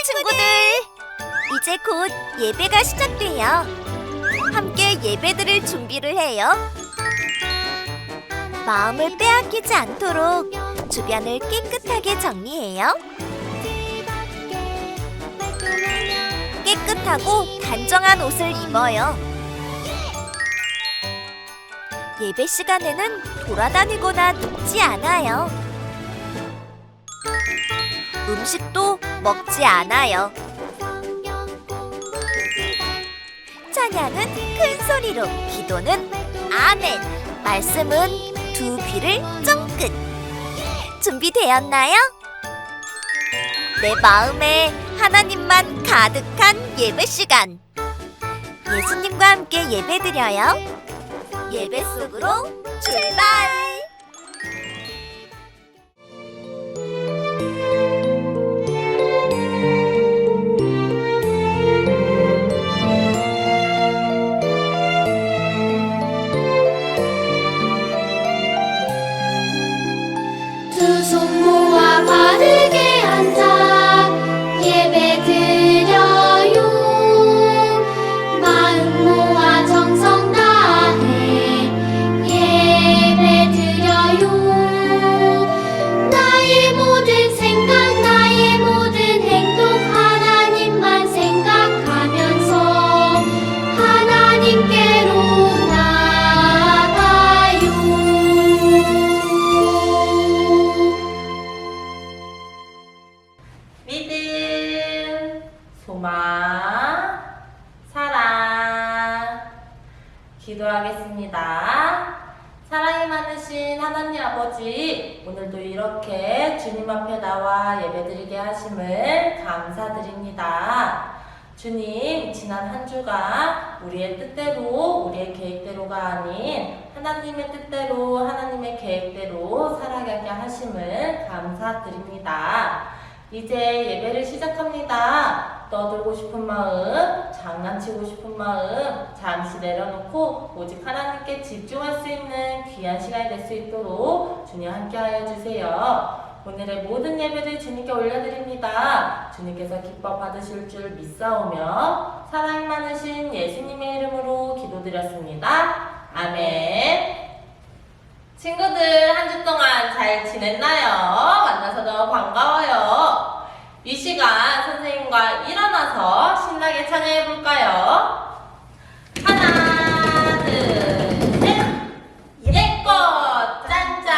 친구들! 이제 곧 예배가 시작돼요. 함께 예배드릴 준비를 해요. 마음을 빼앗기지 않도록 주변을 깨끗하게 정리해요. 깨끗하고 단정한 옷을 입어요. 예배 시간에는 돌아다니거나 눕지 않아요. 음식도 먹지 않아요. 찬양은 큰 소리로, 기도는 아멘, 말씀은 두 귀를 쫑긋. 준비되었나요? 내 마음에 하나님만 가득한 예배 시간. 예수님과 함께 예배드려요. 예배 속으로 출발! 두 손 모아 바르게 앉아 예배 드려요. 마음 모아 정성 다해 예배 드려요. 나의 모든 생각 나의 모든 행동 하나님만 생각하면서 하나님께로 나가요. 믿음, 소망, 사랑. 기도하겠습니다. 사랑이 많으신 하나님 아버지, 오늘도 이렇게 주님 앞에 나와 예배드리게 하심을 감사드립니다. 주님, 지난 한 주가 우리의 뜻대로, 우리의 계획대로가 아닌 하나님의 뜻대로, 하나님의 계획대로 살아가게 하심을 감사드립니다. 이제 예배를 시작합니다. 떠들고 싶은 마음, 장난치고 싶은 마음 잠시 내려놓고 오직 하나님께 집중할 수 있는 귀한 시간이 될 수 있도록 주님 함께하여 주세요. 오늘의 모든 예배를 주님께 올려드립니다. 주님께서 기뻐 받으실 줄 믿사오며 사랑이 많으신 예수님의 이름으로 기도드렸습니다. 아멘. 친구들, 한 주 동안 잘 지냈나요? 만나서 너무 반가워요. 이 시간 선생님과 일어나서 신나게 찬양해볼까요? 하나, 둘, 셋! 예꽃 짠짠!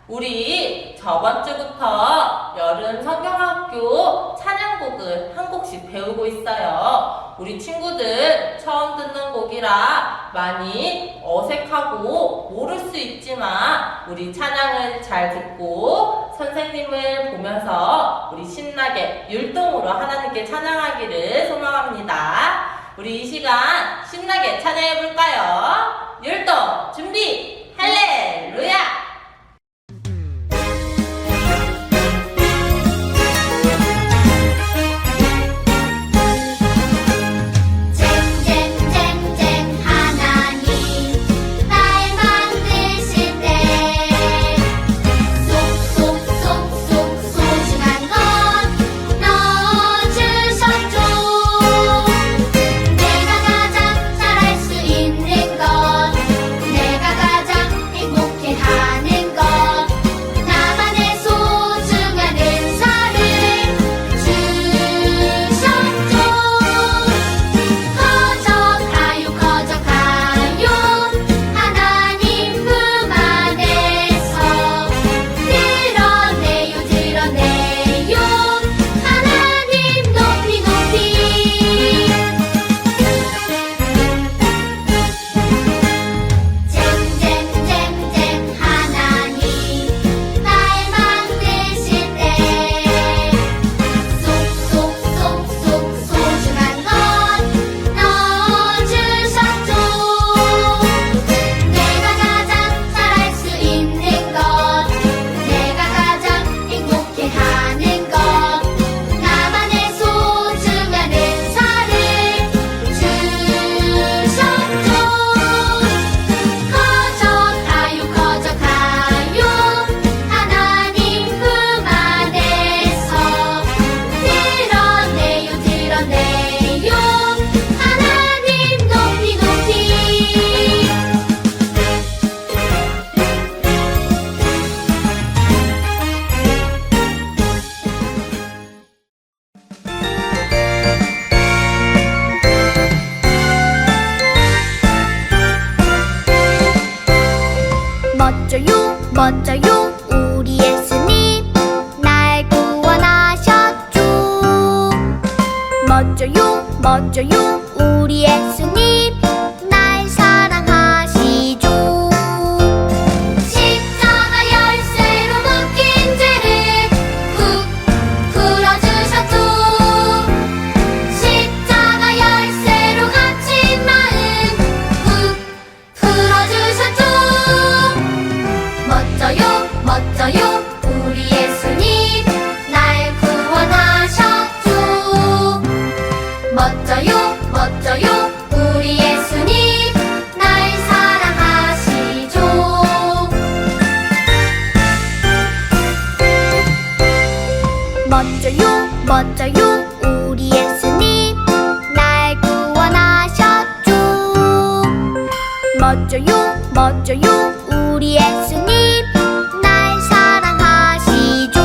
우리 저번 주부터 여름 성경학교 찬양곡을 한 곡씩 배우고 있어요. 우리 친구들 처음 듣는 곡이라 많이 어색하고 모를 수 있지만 우리 찬양을 잘 듣고 선생님을 보면서 우리 신나게 율동으로 하나님께 찬양하기를 소망합니다. 우리 이 시간 신나게 찬양해볼까요? 율동 준비! 할렐루야! 잼잼잼잼 하나님 날 만드실 때 쏙쏙쏙쏙 소중한 것 넣어주셨죠. 내가 가장 잘할 수 있는 것, 내가 가장 행복해 하는 멋져요 우리 예수님 날 구원하셨죠. 멋져요 멋져요 우리 예수님 날 사랑하시죠. 십자가 열쇠로 묶인 죄를 훅 풀어주셨죠. 십자가 열쇠로 갇힌 마음 훅 풀어주셨죠. 멋져요 멋져요 우리 예수님 날 구원하셨죠. 멋져요 멋져요 우리 예수님 날 사랑하시죠. 멋져요 멋져요 우리 예수님 날 구원하셨죠. 멋져요 멋져요 우리 예수님 날 사랑하시죠.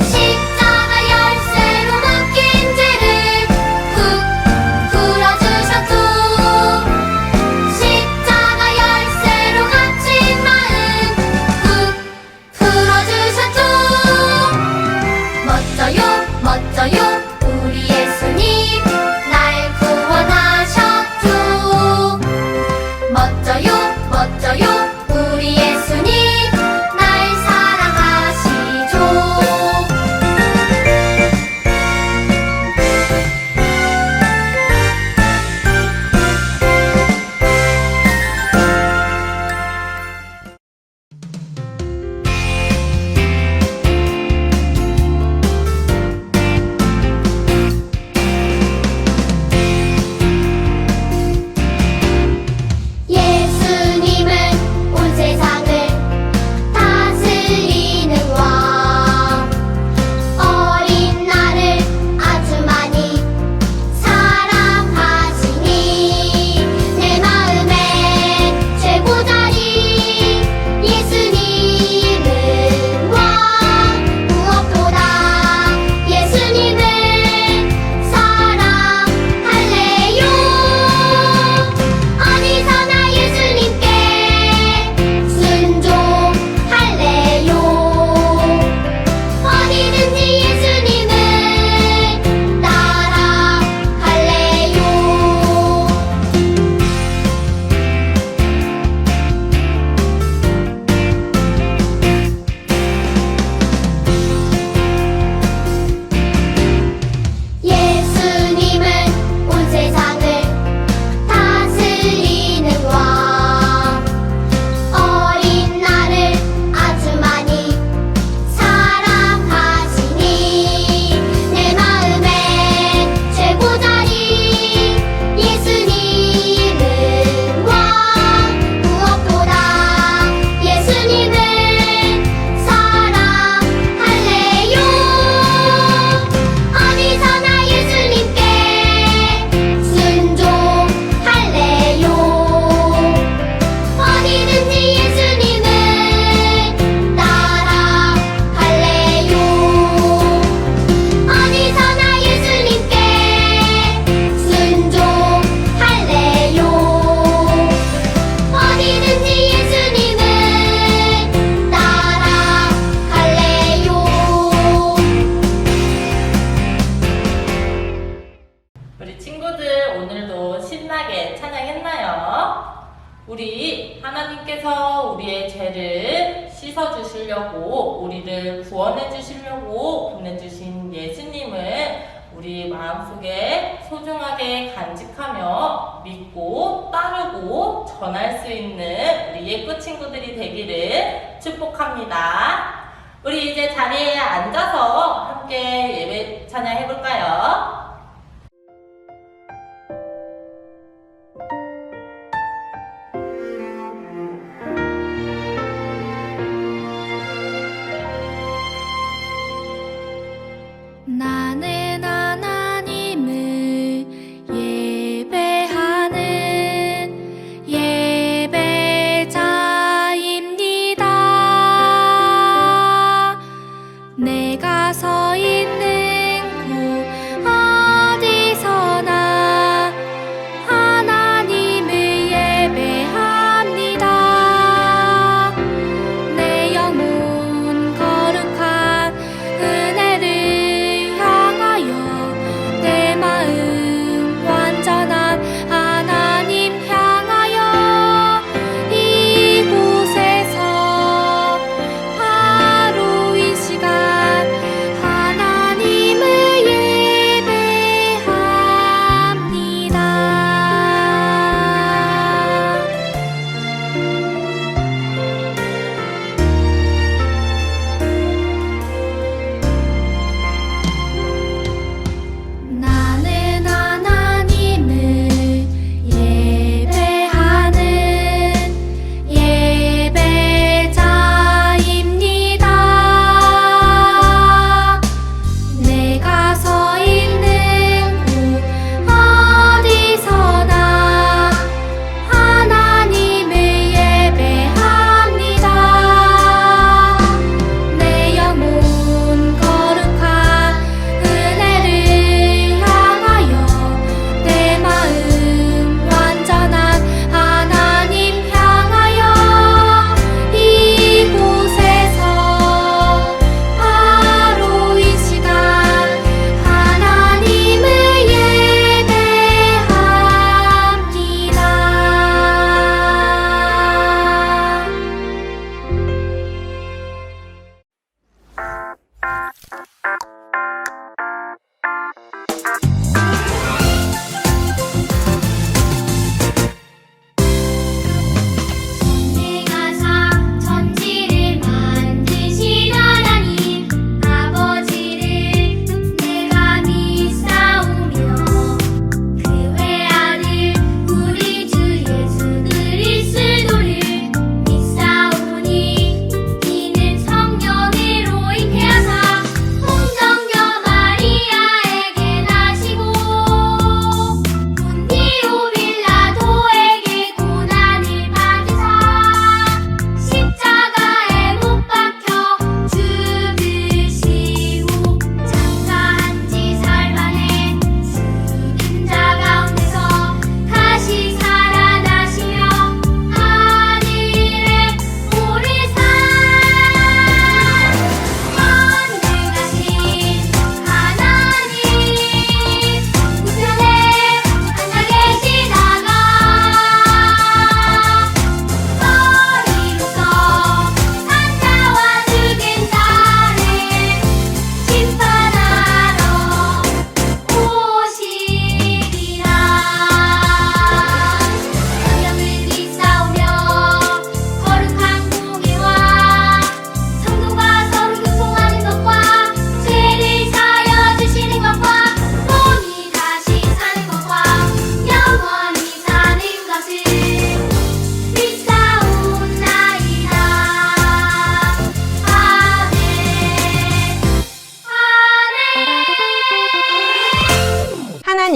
십자가 열쇠로 묶인 죄를 훅 풀어주셨죠. 십자가 열쇠로 갇힌 마음 훅 풀어주셨죠. 멋져요 멋져요 우리 예수님 날 구원하셨죠. 멋져요 멋져요 우리 예수님 날 사랑하시죠. 예수님은 온 세상을 다스리는 왕. 어린 나를 아주 많이 사랑하시니 내 마음의 최고자리 예수님은 왕. 무엇보다 예수님을 사랑할래요. 어디서나 예수님께 순종할래요. 어디든지 예수님을 따라갈래요. 예수님은 온 세상을 다스리는 왕. 어린 나를 아주 많이 사랑하시니 내 마음의 최고자리 예수님은 왕. 무엇보다 예수님을 사랑할래요. 어디서나 예수님께 순종할래요. 어디든지 예수님을 따라갈래요. 어디서나 예수님께 순종할래요. 어디든지 예수님을 따라갈래요. 우리 친구들 오늘도 신나게 찬양했나요? 우리 하나님께서 우리의 죄를 씻어주시려고 우리를 구원해주시려고 보내주신 예수님을 우리 마음속에 소중하게 간직하며 믿고 따르고 전할 수 있는 우리 예쁜 친구들이 되기를 축복합니다. 우리 이제 자리에 앉아서 함께 예배 찬양해볼까요? 나는 하나님을 예배하는 예배자입니다. 내가 서 있는 곳 어디서나 하나님을 예배합니다.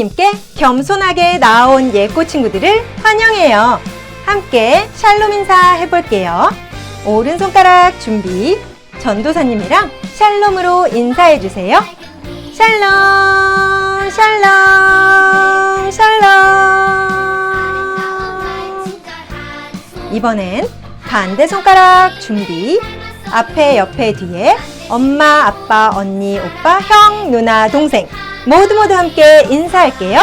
하나님께 겸손하게 나아온 예꼬 친구들을 환영해요. 함께 샬롬 인사 해볼게요. 오른손가락 준비. 전도사님이랑 샬롬으로 인사해 주세요. 샬롬, 샬롬, 샬롬. 이번엔 반대 손가락 준비. 앞에, 옆에, 뒤에 엄마, 아빠, 언니, 오빠, 형, 누나, 동생 모두 함께 인사할게요.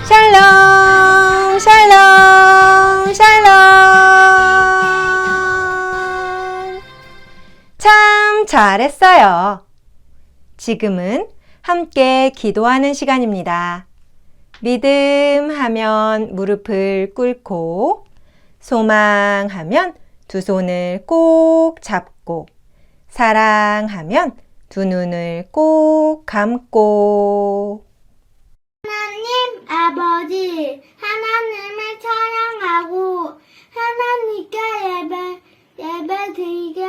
샬롬, 샬롬, 샬롬. 참 잘했어요. 지금은 함께 기도하는 시간입니다. 믿음하면 무릎을 꿇고, 소망하면 두 손을 꼭 잡고, 사랑하면 두 눈을 꼭 감고. 하나님 아버지, 하나님을 찬양하고 하나님께 예배 드리게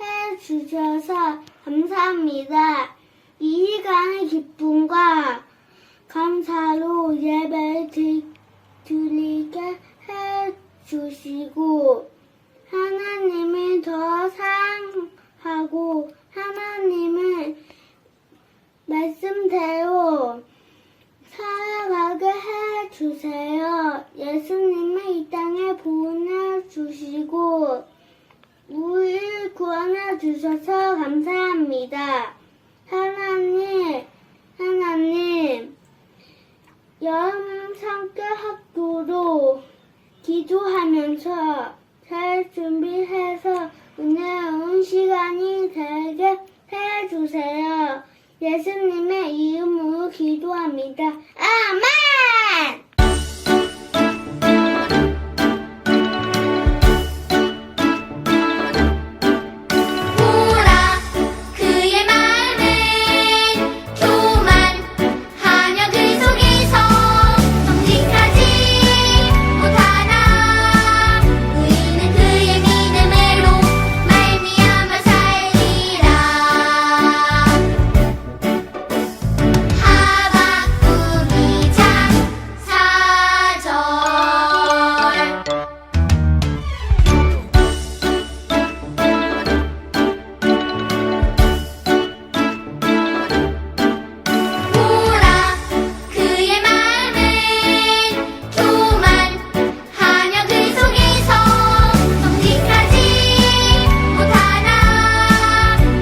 해주셔서 감사합니다. 이 시간의 기쁨과 감사로 예배 드리게 해주시고 하나님을 더 사랑하고 하나님을 말씀대로 살아가게 해주세요. 예수님을 이 땅에 보내주시고 우리를 구원해 주셔서 감사합니다. 하나님, 영상교 학교로 기도하면서 잘 준비해서 은혜로운 시간이 되게 해주세요. 예수님의 이름으로 기도합니다. 아멘! 보라 그의 마음은 교만 하며 그 속에서 정직하지 못하나 의인은 그의 믿음으로 말미암아 살리라. 하박국 2장 4절. 보라 그의 마음은 교만 하며 그 속에서 정직하지 못하나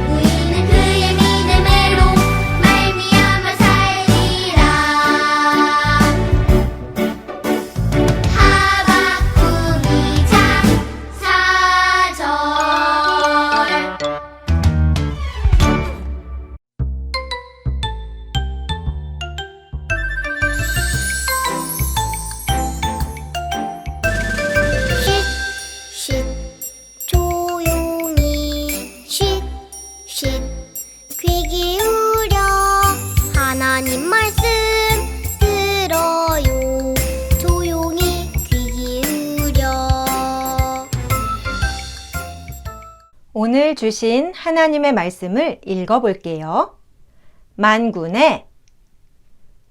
의인은 그의 믿음으로 말미암아 살리라. 하박국 2장 4절. 쉿, 조용히 쉿, 귀 기울여 하나님 말씀 들어요. 조용히 귀 기울여. 오늘 주신 하나님의 말씀을 읽어볼게요. 만군의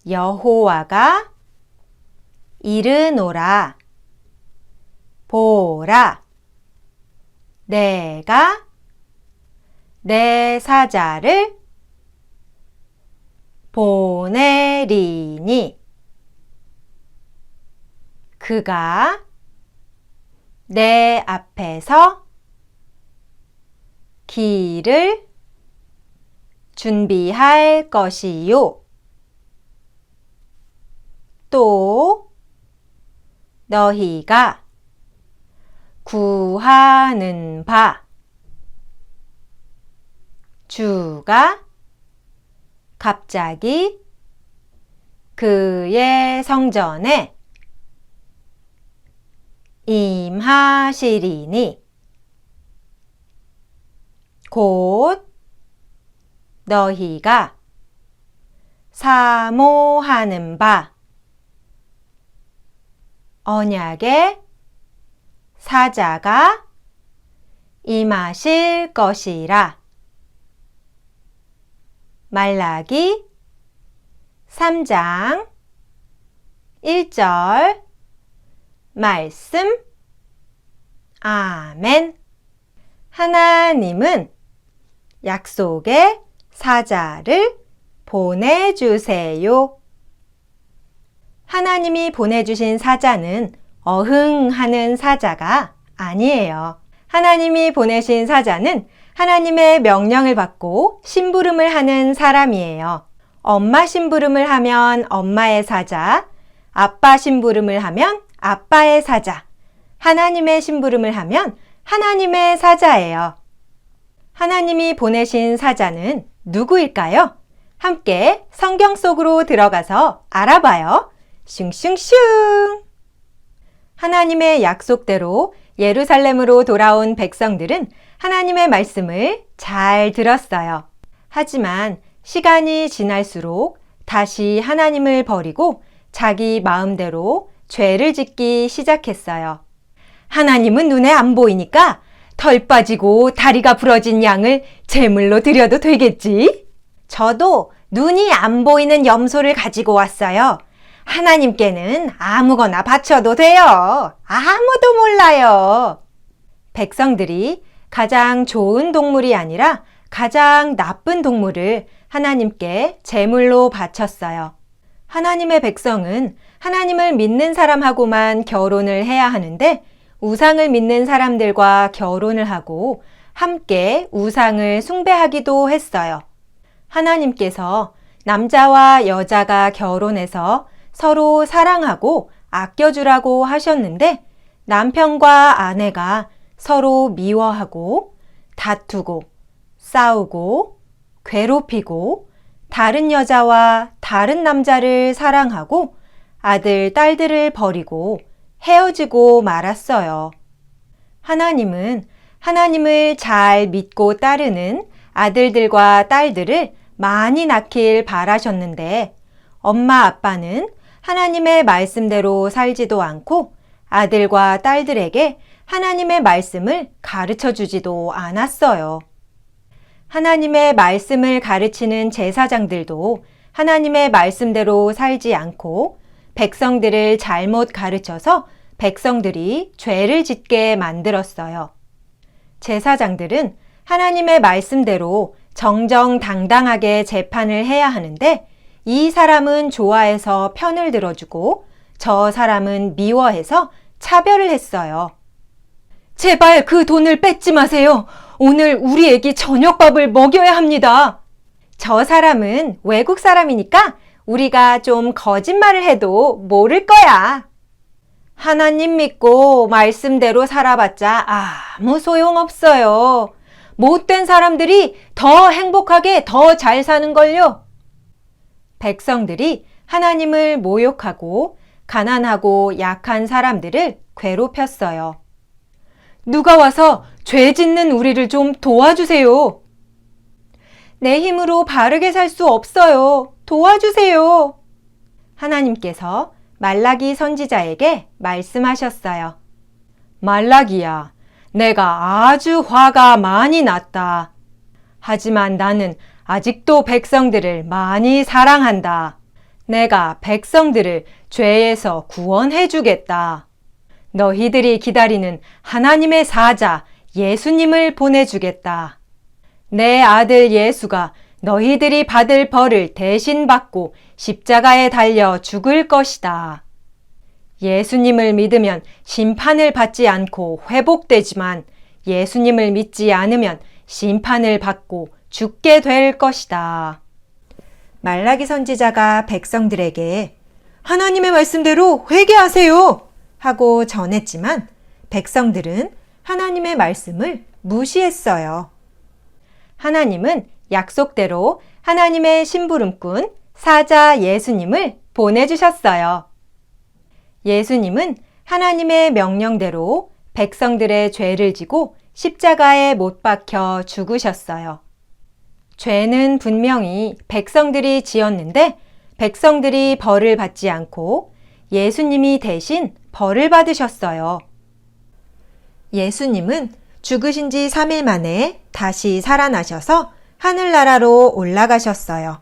여호와가 이르노라. 보라, 내가 내 사자를 보내리니 그가 내 앞에서 길을 준비할 것이요. 또 너희가 구하는 바 주가 갑자기 그의 성전에 임하시리니 곧 너희가 사모하는 바 언약의 사자가 임하실 것이라. 말라기 3장 1절 말씀 아멘. 하나님은 약속의 사자를 보내주세요. 하나님이 보내주신 사자는 어흥하는 사자가 아니에요. 하나님이 보내신 사자는 하나님의 명령을 받고 심부름을 하는 사람이에요. 엄마 심부름을 하면 엄마의 사자, 아빠 심부름을 하면 아빠의 사자, 하나님의 심부름을 하면 하나님의 사자예요. 하나님이 보내신 사자는 누구일까요? 함께 성경 속으로 들어가서 알아봐요. 슝슝슝! 하나님의 약속대로 예루살렘으로 돌아온 백성들은 하나님의 말씀을 잘 들었어요. 하지만 시간이 지날수록 다시 하나님을 버리고 자기 마음대로 죄를 짓기 시작했어요. 하나님은 눈에 안 보이니까 털 빠지고 다리가 부러진 양을 제물로 드려도 되겠지? 저도 눈이 안 보이는 염소를 가지고 왔어요. 하나님께는 아무거나 바쳐도 돼요. 아무도 몰라요. 백성들이 가장 좋은 동물이 아니라 가장 나쁜 동물을 하나님께 제물로 바쳤어요. 하나님의 백성은 하나님을 믿는 사람하고만 결혼을 해야 하는데 우상을 믿는 사람들과 결혼을 하고 함께 우상을 숭배하기도 했어요. 하나님께서 남자와 여자가 결혼해서 서로 사랑하고 아껴주라고 하셨는데 남편과 아내가 서로 미워하고 다투고 싸우고 괴롭히고 다른 여자와 다른 남자를 사랑하고 아들, 딸들을 버리고 헤어지고 말았어요. 하나님은 하나님을 잘 믿고 따르는 아들들과 딸들을 많이 낳길 바라셨는데 엄마 아빠는 하나님의 말씀대로 살지도 않고 아들과 딸들에게 하나님의 말씀을 가르쳐 주지도 않았어요. 하나님의 말씀을 가르치는 제사장들도 하나님의 말씀대로 살지 않고 백성들을 잘못 가르쳐서 백성들이 죄를 짓게 만들었어요. 제사장들은 하나님의 말씀대로 정정당당하게 재판을 해야 하는데 이 사람은 좋아해서 편을 들어주고 저 사람은 미워해서 차별을 했어요. 제발 그 돈을 뺏지 마세요. 오늘 우리 애기 저녁밥을 먹여야 합니다. 저 사람은 외국 사람이니까 우리가 좀 거짓말을 해도 모를 거야. 하나님 믿고 말씀대로 살아봤자 아무 소용없어요. 못된 사람들이 더 행복하게 더 잘 사는걸요. 백성들이 하나님을 모욕하고 가난하고 약한 사람들을 괴롭혔어요. 누가 와서 죄 짓는 우리를 좀 도와주세요. 내 힘으로 바르게 살 수 없어요. 도와주세요. 하나님께서 말라기 선지자에게 말씀하셨어요. 말라기야, 내가 아주 화가 많이 났다. 하지만 나는 아직도 백성들을 많이 사랑한다. 내가 백성들을 죄에서 구원해 주겠다. 너희들이 기다리는 하나님의 사자 예수님을 보내주겠다. 내 아들 예수가 너희들이 받을 벌을 대신 받고 십자가에 달려 죽을 것이다. 예수님을 믿으면 심판을 받지 않고 회복되지만 예수님을 믿지 않으면 심판을 받고 죽게 될 것이다. 말라기 선지자가 백성들에게 하나님의 말씀대로 회개하세요 하고 전했지만 백성들은 하나님의 말씀을 무시했어요. 하나님은 약속대로 하나님의 심부름꾼 사자 예수님을 보내주셨어요. 예수님은 하나님의 명령대로 백성들의 죄를 지고 십자가에 못 박혀 죽으셨어요. 죄는 분명히 백성들이 지었는데 백성들이 벌을 받지 않고 예수님이 대신 벌을 받으셨어요. 예수님은 죽으신 지 3일 만에 다시 살아나셔서 하늘나라로 올라가셨어요.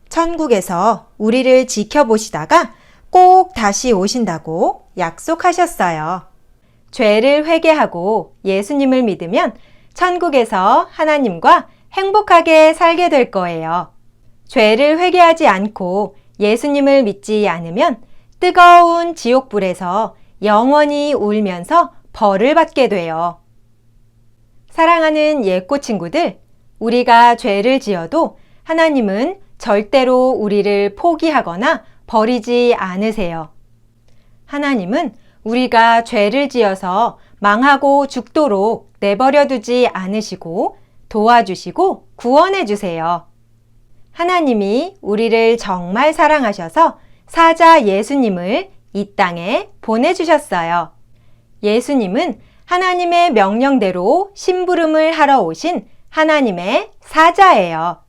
천국에서 우리를 지켜보시다가 꼭 다시 오신다고 약속하셨어요. 죄를 회개하고 예수님을 믿으면 천국에서 하나님과 행복하게 살게 될 거예요. 죄를 회개하지 않고 예수님을 믿지 않으면 뜨거운 지옥불에서 영원히 울면서 벌을 받게 돼요. 사랑하는 예꼬 친구들, 우리가 죄를 지어도 하나님은 절대로 우리를 포기하거나 버리지 않으세요. 하나님은 우리가 죄를 지어서 망하고 죽도록 내버려 두지 않으시고 도와주시고 구원해 주세요. 하나님이 우리를 정말 사랑하셔서 사자 예수님을 이 땅에 보내주셨어요. 예수님은 하나님의 명령대로 심부름을 하러 오신 하나님의 사자예요.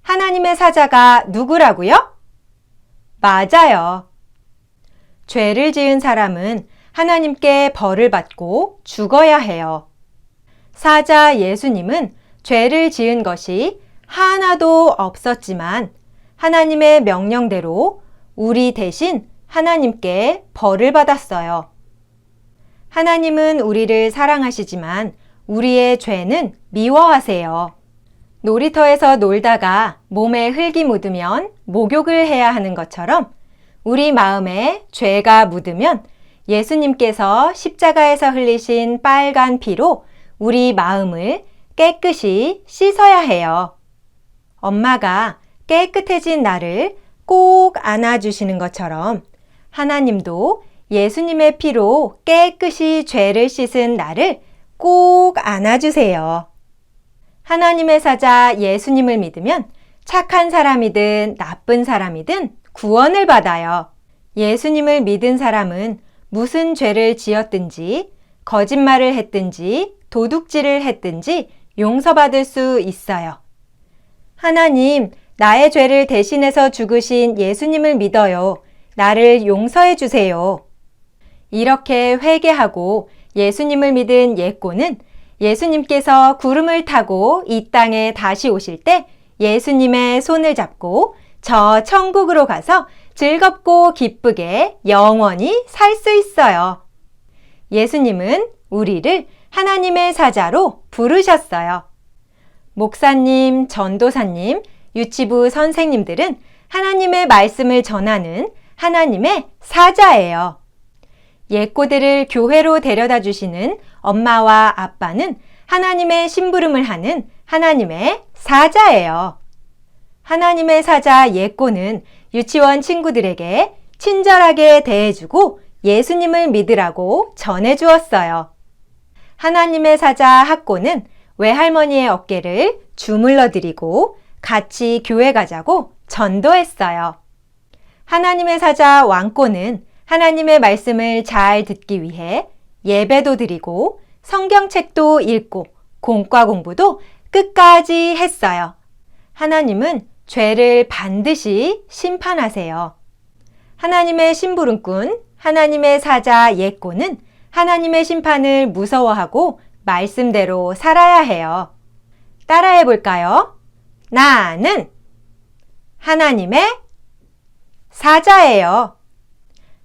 하나님의 사자가 누구라고요? 맞아요. 죄를 지은 사람은 하나님께 벌을 받고 죽어야 해요. 사자 예수님은 죄를 지은 것이 하나도 없었지만 하나님의 명령대로 우리 대신 하나님께 벌을 받았어요. 하나님은 우리를 사랑하시지만 우리의 죄는 미워하세요. 놀이터에서 놀다가 몸에 흙이 묻으면 목욕을 해야 하는 것처럼 우리 마음에 죄가 묻으면 예수님께서 십자가에서 흘리신 빨간 피로 우리 마음을 깨끗이 씻어야 해요. 엄마가 깨끗해진 나를 꼭 안아주시는 것처럼 하나님도 예수님의 피로 깨끗이 죄를 씻은 나를 꼭 안아주세요. 하나님의 사자 예수님을 믿으면 착한 사람이든 나쁜 사람이든 구원을 받아요. 예수님을 믿은 사람은 무슨 죄를 지었든지, 거짓말을 했든지, 도둑질을 했든지 용서받을 수 있어요. 하나님, 나의 죄를 대신해서 죽으신 예수님을 믿어요. 나를 용서해 주세요. 이렇게 회개하고 예수님을 믿은 예꼬는 예수님께서 구름을 타고 이 땅에 다시 오실 때 예수님의 손을 잡고 저 천국으로 가서 즐겁고 기쁘게 영원히 살 수 있어요. 예수님은 우리를 하나님의 사자로 부르셨어요. 목사님, 전도사님, 유치부 선생님들은 하나님의 말씀을 전하는 하나님의 사자예요. 예꼬들을 교회로 데려다 주시는 엄마와 아빠는 하나님의 심부름을 하는 하나님의 사자예요. 하나님의 사자 예꼬는 유치원 친구들에게 친절하게 대해주고 예수님을 믿으라고 전해주었어요. 하나님의 사자 학고는 외할머니의 어깨를 주물러 드리고 같이 교회 가자고 전도했어요. 하나님의 사자 왕꼬는 하나님의 말씀을 잘 듣기 위해 예배도 드리고 성경책도 읽고 공과 공부도 끝까지 했어요. 하나님은 죄를 반드시 심판하세요. 하나님의 심부름꾼, 하나님의 사자 예꼬는 하나님의 심판을 무서워하고 말씀대로 살아야 해요. 따라해 볼까요? 나는 하나님의 사자예요.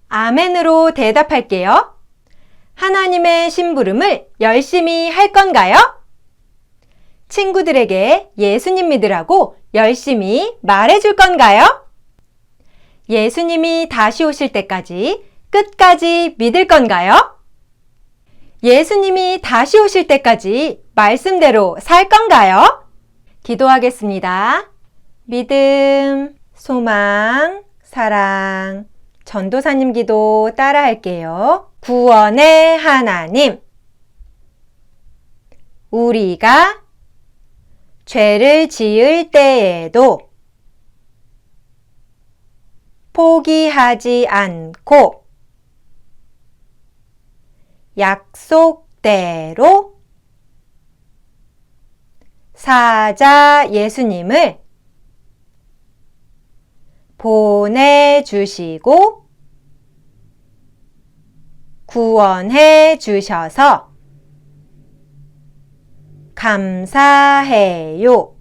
아멘으로 대답할게요. 하나님의 심부름을 열심히 할 건가요? 친구들에게 예수님 믿으라고 열심히 말해줄 건가요? 예수님이 다시 오실 때까지 끝까지 믿을 건가요? 예수님이 다시 오실 때까지 말씀대로 살 건가요? 기도하겠습니다. 믿음, 소망, 사랑, 전도사님 기도 따라할게요. 구원의 하나님, 우리가 죄를 지을 때에도 포기하지 않고 약속대로 사자 예수님을 보내주시고 구원해 주셔서 감사해요.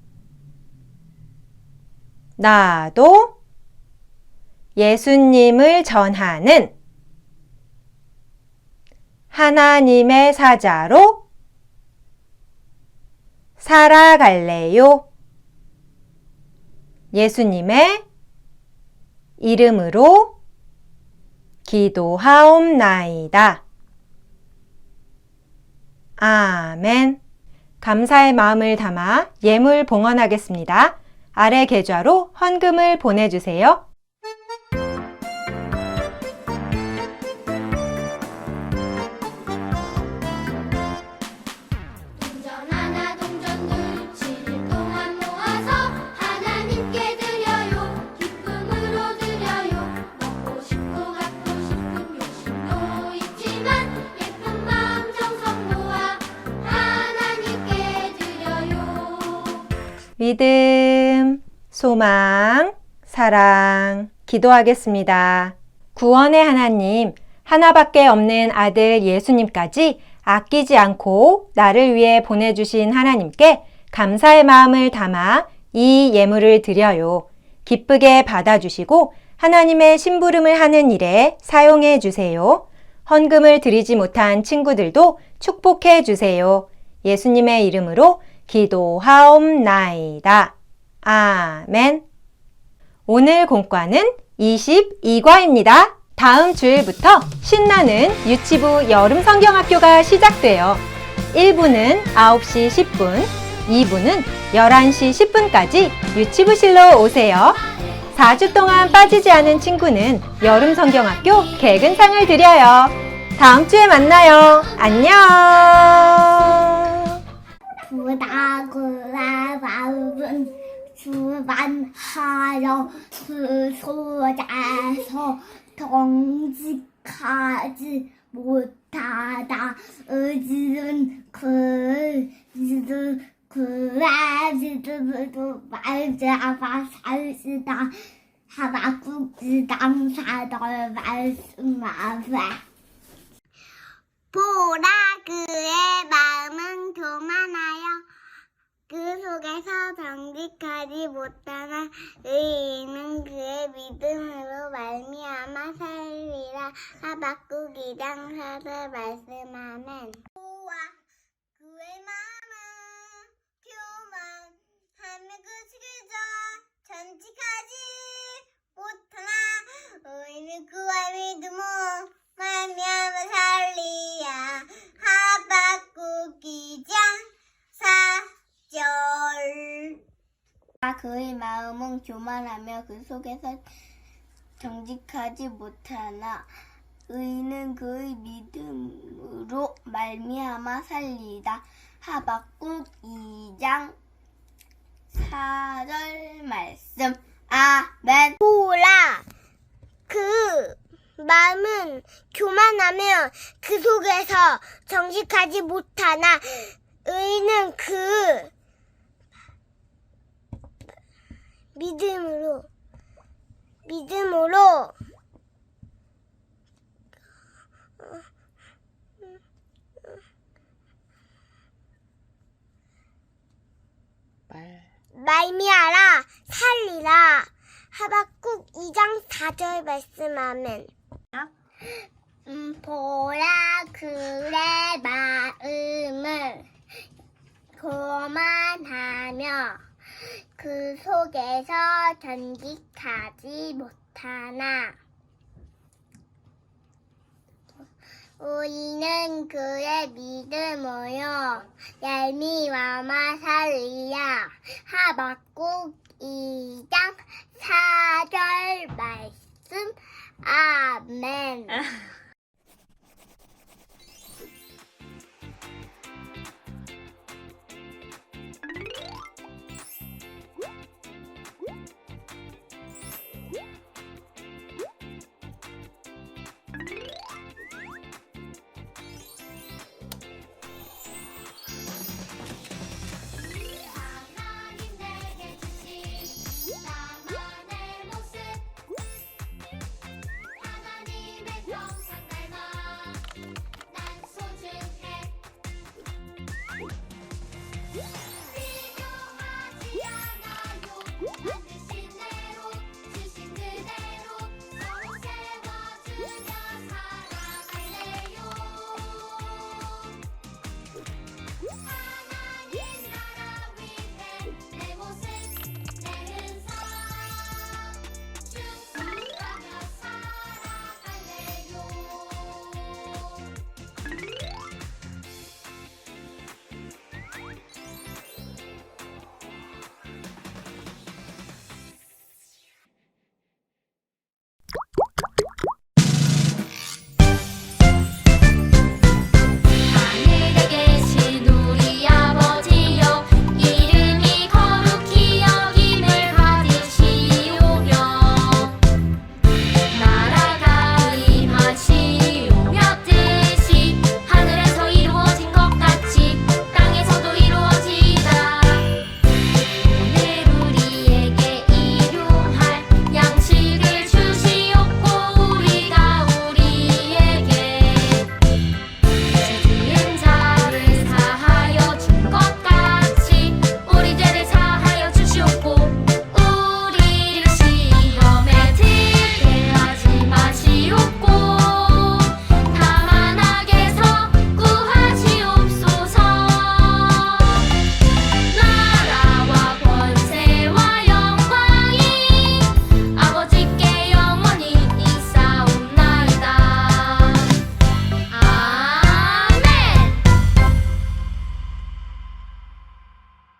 나도 예수님을 전하는 하나님의 사자로 살아갈래요. 예수님의 이름으로 기도하옵나이다. 아멘. 감사의 마음을 담아 예물 봉헌하겠습니다. 아래 계좌로 헌금을 보내주세요. 동전 하나 동전 둘 7일 동안 모아서 하나님께 드려요. 기쁨으로 드려요. 먹고 싶고 갖고 싶은 욕심도 있지만 예쁜 마음 정성 모아 하나님께 드려요. 믿음, 소망, 사랑, 기도하겠습니다. 구원의 하나님, 하나밖에 없는 아들 예수님까지 아끼지 않고 나를 위해 보내주신 하나님께 감사의 마음을 담아 이 예물을 드려요. 기쁘게 받아주시고 하나님의 심부름을 하는 일에 사용해 주세요. 헌금을 드리지 못한 친구들도 축복해 주세요. 예수님의 이름으로 기도하옵나이다. 아멘. 오늘 공과는 22과입니다. 다음 주일부터 신나는 유치부 여름 성경학교가 시작돼요. 1부는 9시 10분, 2부는 11시 10분까지 유치부실로 오세요. 4주 동안 빠지지 않은 친구는 여름 성경학교 개근상을 드려요. 다음 주에 만나요. 안녕. 부다구라 바운 주반하여 주소자서 정직하지 못하다 의지는 그라지도 말자가 살시다 하박국 지당사들 말씀하세 보라 그의 마음은 교만하여 그 속에서 정직하지 못하나 의인은 그의 믿음으로 말미암아 살리라. 하박국 2장 4절 말씀하면 보라 그의 마음은 교만하며 그 속에서 정직하지 못하나 의인은 그의 믿음으로 말미암아 살리라. 하박국 2장 4절 그의 마음은 교만하며 그 속에서 정직하지 못하나 의인은 그의 믿음으로 말미암아 살리다. 하박국 2장 4절 말씀. 아멘. 보라 그 마음은 교만하며 그 속에서 정직하지 못하나 의인은 그 믿음으로 말미암아 살리라. 하박국 2장 4절 말씀. 아멘. 보라 그의 마음을 교만하며 그 속에서 정직하지 못하나 의인은 그의 믿음으로 말미암아 살리라. 하박국 2장 4절 말씀. 아멘.